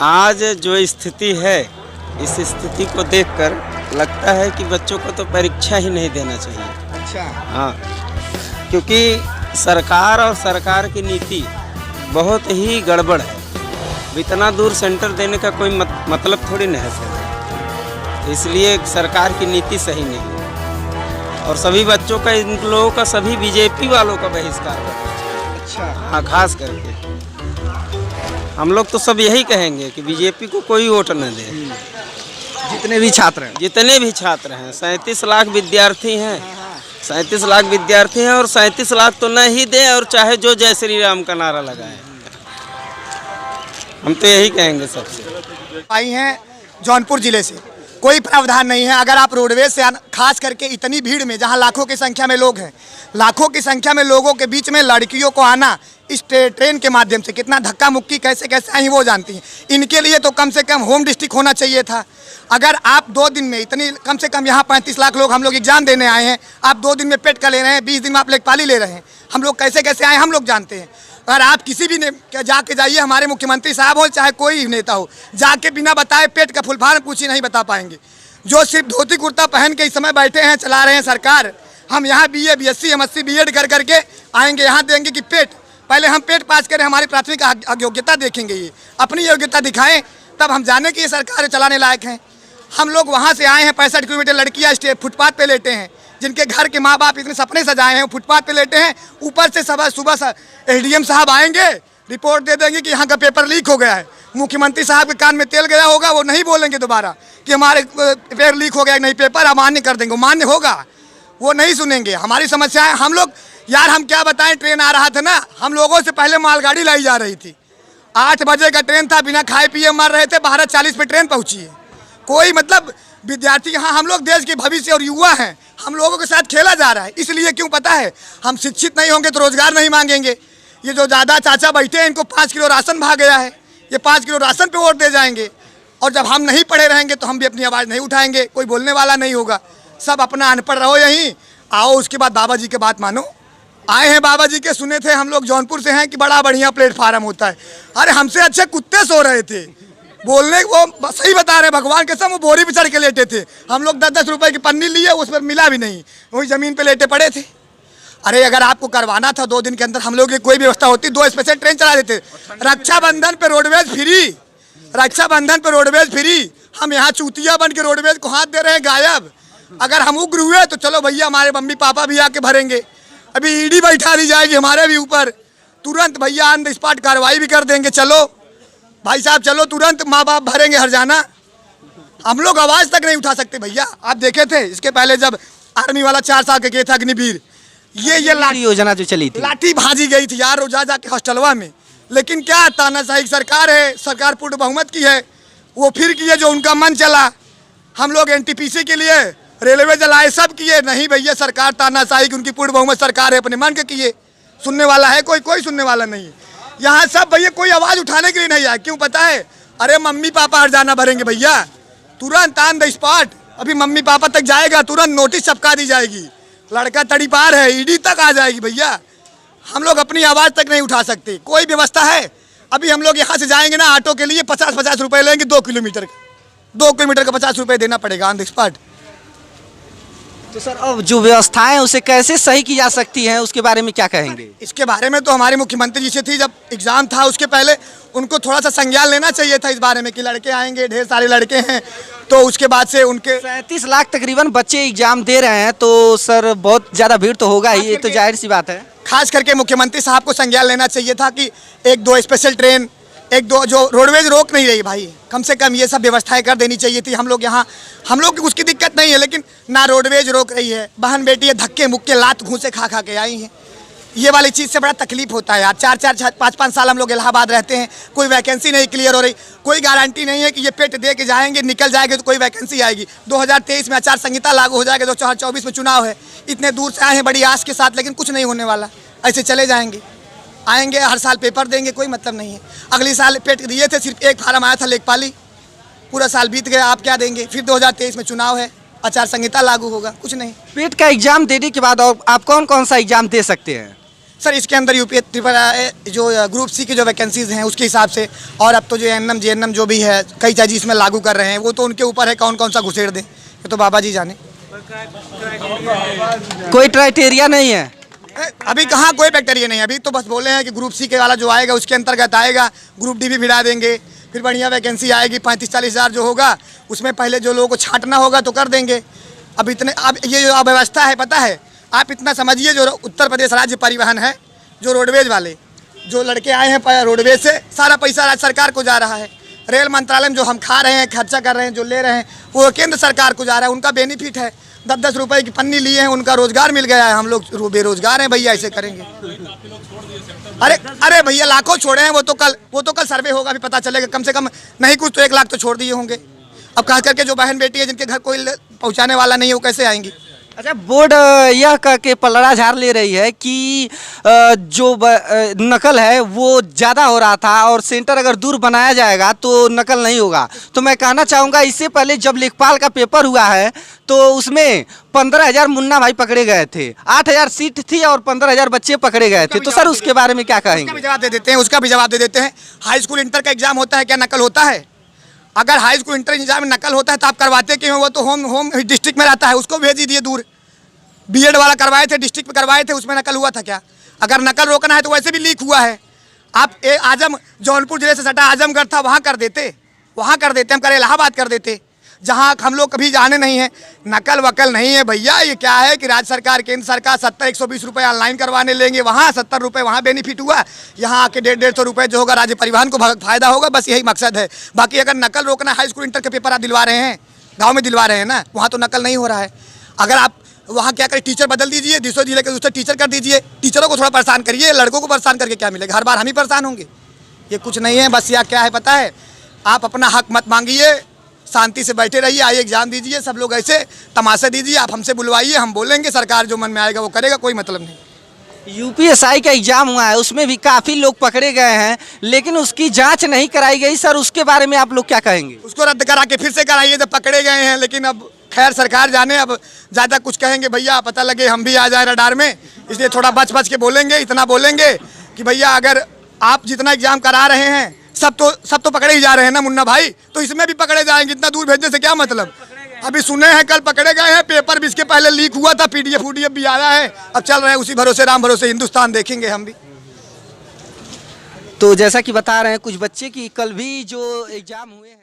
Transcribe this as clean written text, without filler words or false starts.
आज जो स्थिति है, इस स्थिति को देखकर लगता है कि बच्चों को तो परीक्षा ही नहीं देना चाहिए। अच्छा। हाँ, क्योंकि सरकार और सरकार की नीति बहुत ही गड़बड़ है। इतना दूर सेंटर देने का कोई मतलब थोड़ी नहीं है सर। इसलिए सरकार की नीति सही नहीं है और सभी बच्चों का, इन लोगों का, सभी बीजेपी वालों का बहिष्कार करना चाहिए। अच्छा। हाँ, खास करके हम लोग तो सब यही कहेंगे कि बीजेपी को कोई वोट न दे। जितने भी छात्र हैं, जितने भी छात्र हैं, 37 लाख विद्यार्थी हैं, 37 लाख विद्यार्थी हैं और 37 लाख तो न ही दे, और चाहे जो जय श्री राम का नारा लगाए। हम तो यही कहेंगे सबसे। आई हैं जौनपुर जिले से, कोई प्रावधान नहीं है। अगर आप रोडवेज से खास करके इतनी भीड़ में, जहां लाखों की संख्या में लोग हैं, लाखों की संख्या में लोगों के बीच में लड़कियों को आना इस ट्रेन के माध्यम से, कितना धक्का मुक्की कैसे कैसे आई वो जानती हैं। इनके लिए तो कम से कम होम डिस्ट्रिक्ट होना चाहिए था। अगर आप 2 दिन में इतनी, कम से कम यहाँ 35 लाख लोग, हम लोग एग्जाम देने आए हैं, आप 2 दिन में पेट का ले रहे हैं, 20 दिन में आप लेखपाली ले रहे हैं। हम लोग कैसे कैसे आए हम लोग जानते हैं। अगर आप किसी भी जाके जाइए, हमारे मुख्यमंत्री साहब हो चाहे कोई नेता हो, जाके बिना बताए पेट का फुल फॉर्म पूछी नहीं बता पाएंगे। जो सिर्फ धोती कुर्ता पहन के इस समय बैठे हैं, चला रहे हैं सरकार। हम यहाँ BA BSc MSc BEd कर करके आएंगे, यहाँ देंगे कि पेट, पहले हम पेट पास करें, हमारी प्राथमिक योग्यता देखेंगे, ये अपनी योग्यता दिखाएं, तब हम जाने कि ये सरकार चलाने लायक हैं। हम लोग वहाँ से आए हैं, 65 किलोमीटर, लड़कियाँ फुटपाथ पे लेटे हैं, जिनके घर के माँ बाप इतने सपने सजाए हैं, फुटपाथ पे लेटे हैं। ऊपर से सुबह SDM साहब आएंगे, रिपोर्ट दे देंगे कि यहाँ का पेपर लीक हो गया है। मुख्यमंत्री साहब के कान में तेल गया होगा, वो नहीं बोलेंगे दोबारा कि हमारे पेपर लीक हो गया, नहीं पेपर अमान्य कर देंगे, मान्य होगा, वो नहीं सुनेंगे हमारी समस्याएं। हम लोग यार, हम क्या बताएं, ट्रेन आ रहा था ना, हम लोगों से पहले मालगाड़ी लाई जा रही थी। 8 बजे का ट्रेन था, बिना खाए पिए मर रहे थे, 12:40 पे ट्रेन पहुंची है। कोई मतलब विद्यार्थी, यहाँ हम लोग देश के भविष्य और युवा हैं, हम लोगों के साथ खेला जा रहा है। इसलिए क्यों पता है, हम शिक्षित नहीं होंगे तो रोजगार नहीं मांगेंगे। ये जो दादा चाचा बैठे हैं, इनको 5 किलो राशन भाग गया है, ये 5 किलो राशन पे वोट दे जाएंगे। और जब हम नहीं पढ़े रहेंगे तो हम भी अपनी आवाज़ नहीं उठाएंगे, कोई बोलने वाला नहीं होगा। सब अपना अनपढ़ रहो यहीं, आओ उसके बाद बाबा जी की बात मानो। आए हैं बाबा जी के, सुने थे हम लोग जौनपुर से हैं कि बड़ा बढ़िया प्लेटफार्म होता है। अरे हमसे अच्छे कुत्ते सो रहे थे, बोलने वो सही बता रहे, भगवान के सब वो बोरी पे चढ़ के लेटे थे। हम लोग 10-10 रुपए की पन्नी लिए, उस पर मिला भी नहीं, वही ज़मीन पे लेटे पड़े थे। अरे अगर आपको करवाना था 2 दिन के अंदर, हम लोग की कोई व्यवस्था होती, 2 स्पेशल ट्रेन चला देते। रक्षाबंधन पे रोडवेज फ्री, रक्षाबंधन पे रोडवेज फ्री। हम यहाँ चूतिया बन के रोडवेज को हाथ दे रहे हैं, गायब। अगर हम उग्र हुए तो चलो भैया, हमारे मम्मी पापा भी आके भरेंगे। अभी ED बैठा दी जाएगी हमारे भी ऊपर, तुरंत भैया ऑन द स्पॉट कार्रवाई भी कर देंगे। चलो भाई साहब, चलो तुरंत, माँ बाप भरेंगे हरजाना। हम लोग आवाज़ तक नहीं उठा सकते भैया। आप देखे थे इसके पहले जब आर्मी वाला 4 साल के था अग्निवीर, ये लाठी योजना जो चली थी, लाठी भाजी गई थी यार, रोजा जाके हॉस्टलवा में। लेकिन क्या तानाशाही सरकार है, सरकार पूर्ण बहुमत की है, वो फिर किए जो उनका मन चला। हम लोग NTPC के लिए रेलवे जलाए, सब किए, नहीं भैया सरकार तानाशाही की, उनकी पूर्ण बहुमत सरकार है, अपने मन के किए। सुनने वाला है कोई? कोई सुनने वाला नहीं है यहाँ। सब भैया कोई आवाज़ उठाने के लिए नहीं आए, क्यों पता है? अरे मम्मी पापा हरजाना भरेंगे भैया, तुरंत ऑन द स्पॉट। अभी मम्मी पापा तक जाएगा, तुरंत नोटिस छपका दी जाएगी, लड़का तड़ी पार है, ED तक आ जाएगी भैया। हम लोग अपनी आवाज़ तक नहीं उठा सकते, कोई व्यवस्था है? अभी हम लोग यहाँ से जाएंगे ना, ऑटो के लिए 50-50 रुपये लेंगे, 2 किलोमीटर का, 2 किलोमीटर का 50 रुपये देना पड़ेगा ऑन द स्पॉट। तो सर अब जो व्यवस्थाएं हैं उसे कैसे सही की जा सकती हैं, उसके बारे में क्या कहेंगे? इसके बारे में तो हमारे मुख्यमंत्री जी से थी, जब एग्ज़ाम था उसके पहले उनको थोड़ा सा संज्ञान लेना चाहिए था इस बारे में कि लड़के आएंगे, ढेर सारे लड़के हैं, तो उसके बाद से उनके 37 लाख तकरीबन बच्चे एग्जाम दे रहे हैं, तो सर बहुत ज़्यादा भीड़ तो होगा ही, ये तो जाहिर सी बात है। खास करके मुख्यमंत्री साहब को संज्ञान लेना चाहिए था कि 1-2 स्पेशल ट्रेन, 1-2 जो रोडवेज रोक नहीं रही भाई, कम से कम ये सब व्यवस्थाएं कर देनी चाहिए थी। हम लोग यहाँ, हम लोग की उसकी दिक्कत नहीं है, लेकिन ना रोडवेज रोक रही है, बहन बेटी धक्के मुक्के लात घूसे खा खा के आई हैं। ये वाली चीज़ से बड़ा तकलीफ होता है यार। 4-4 5-5 साल हम लोग इलाहाबाद रहते हैं, कोई वैकेंसी नहीं क्लियर हो रही, कोई गारंटी नहीं है कि ये पेट दे के जाएंगे, निकल जाएंगे तो कोई वैकेंसी आएगी। 2023 में आचार संहिता लागू हो जाएगा, 2024 में चुनाव है। इतने दूर से आए हैं बड़ी आस के साथ, लेकिन कुछ नहीं होने वाला, ऐसे चले जाएंगे। आएंगे हर साल पेपर देंगे, कोई मतलब नहीं है। अगले साल पेट दिए थे, सिर्फ 1 फार्म आया था लेखपाली, पूरा साल बीत गया, आप क्या देंगे? फिर 2023 में चुनाव है, आचार संहिता लागू होगा, कुछ नहीं। पेट का एग्जाम देने के बाद और आप कौन कौन सा एग्जाम दे सकते हैं? सर इसके अंदर यूपी जो ग्रुप सी की जो वैकेंसीज हैं उसके हिसाब से, और अब तो जो एनएम जेएनएम जो भी है कई चीज़ इसमें लागू कर रहे हैं, वो तो उनके ऊपर है कौन कौन सा घुसेड़ दें, ये तो बाबा जी जाने। कोई क्राइटेरिया नहीं है? अभी कहाँ कोई बैक्टीरिया नहीं है, अभी तो बस बोले हैं कि ग्रुप सी के वाला जो आएगा उसके अंतर्गत आएगा, ग्रुप डी भी भिड़ा देंगे, फिर बढ़िया वैकेंसी आएगी 35-40 हज़ार जो होगा उसमें पहले जो लोगों को छांटना होगा तो कर देंगे। अब ये जो अव्यवस्था है पता है, आप इतना समझिए, जो उत्तर प्रदेश राज्य परिवहन है, जो रोडवेज वाले जो लड़के आए हैं रोडवेज से, सारा पैसा राज्य सरकार को जा रहा है। रेल मंत्रालय में जो हम खा रहे हैं, खर्चा कर रहे हैं, जो ले रहे हैं वो केंद्र सरकार को जा रहा है, उनका बेनिफिट है। 10-10 रुपए की पन्नी लिए हैं, उनका रोजगार मिल गया है, हम लोग बेरोजगार हैं भैया, ऐसे करेंगे? अरे भैया लाखों छोड़े हैं, वो तो कल सर्वे होगा, भी पता चलेगा, कम से कम नहीं कुछ तो 1 लाख तो छोड़ दिए होंगे। अब खास करके जो बहन बेटी है जिनके घर कोई पहुंचाने वाला नहीं है, वो कैसे आएंगी? अच्छा, बोर्ड यह कह के पलड़ा झाड़ ले रही है कि जो नकल है वो ज़्यादा हो रहा था और सेंटर अगर दूर बनाया जाएगा तो नकल नहीं होगा। तो मैं कहना चाहूँगा, इससे पहले जब लेखपाल का पेपर हुआ है तो उसमें 15,000 मुन्ना भाई पकड़े गए थे, 8,000 सीट थी और 15,000 बच्चे पकड़े गए थे। तो सर उसके बारे में क्या कहेंगे? उसका भी जवाब दे देते हैं। हाई स्कूल इंटर का एग्जाम होता है, क्या नकल होता है? अगर हाई स्कूल इंटर एग्जाम में नकल होता है तो आप करवाते क्यों? वो तो होम डिस्ट्रिक्ट में रहता है, उसको भेज दीजिए दूर। बीएड वाला करवाए थे, डिस्ट्रिक्ट में करवाए थे, उसमें नकल हुआ था क्या? अगर नकल रोकना है तो वैसे भी लीक हुआ है। आप जौनपुर जिले से सटा आजमगढ़ था, वहाँ कर देते, हम कर इलाहाबाद कर देते, जहाँ हम लोग कभी जाने नहीं है। नकल वकल नहीं है भैया, ये क्या है कि राज्य सरकार केंद्र सरकार 70-120 रुपये ऑनलाइन करवाने लेंगे, वहाँ 70 रुपये वहाँ बेनिफिट हुआ, यहाँ आके 150-150 रुपये जो होगा राज्य परिवहन को फायदा होगा, बस यही मकसद है। बाकी अगर नकल रोकना, हाई स्कूल इंटर के पेपर आप दिलवा रहे हैं, गाँव में दिलवा रहे हैं ना, वहाँ तो नकल नहीं हो रहा है। अगर आप वहाँ क्या करें, टीचर बदल दीजिए, दूसरे जिले के दूसरे टीचर कर दीजिए, टीचरों को थोड़ा परेशान करिए, लड़कों को परेशान करके क्या मिलेगा? हर बार हम ही परेशान होंगे? ये कुछ नहीं है। बस यह क्या है पता है, आप अपना हक मत मांगिए, शांति से बैठे रहिए, आइए एग्जाम दीजिए, सब लोग ऐसे तमाशा दीजिए, आप हमसे बुलवाइए, हम बोलेंगे, सरकार जो मन में आएगा वो करेगा, कोई मतलब नहीं। यूपीएसआई का एग्जाम हुआ है, उसमें भी काफ़ी लोग पकड़े गए हैं, लेकिन उसकी जांच नहीं कराई गई। सर उसके बारे में आप लोग क्या कहेंगे? उसको रद्द करा के फिर से कराइए, जब पकड़े गए हैं। लेकिन अब खैर सरकार जाने, अब ज़्यादा कुछ कहेंगे भैया पता लगे हम भी आ जाए रडार में, इसलिए थोड़ा बच के बोलेंगे। इतना बोलेंगे कि भैया अगर आप जितना एग्जाम करा रहे हैं सब तो पकड़े ही जा रहे हैं ना मुन्ना भाई, तो इसमें भी पकड़े जाएंगे। इतना दूर भेजने से क्या मतलब? अभी सुने हैं कल पकड़े गए हैं, पेपर भी इसके पहले लीक हुआ था, पीडीएफ भी आया है, अब चल रहे हैं उसी भरोसे, राम भरोसे हिंदुस्तान देखेंगे हम भी। तो जैसा कि बता रहे हैं कुछ बच्चे की कल भी जो एग्जाम हुए हैं।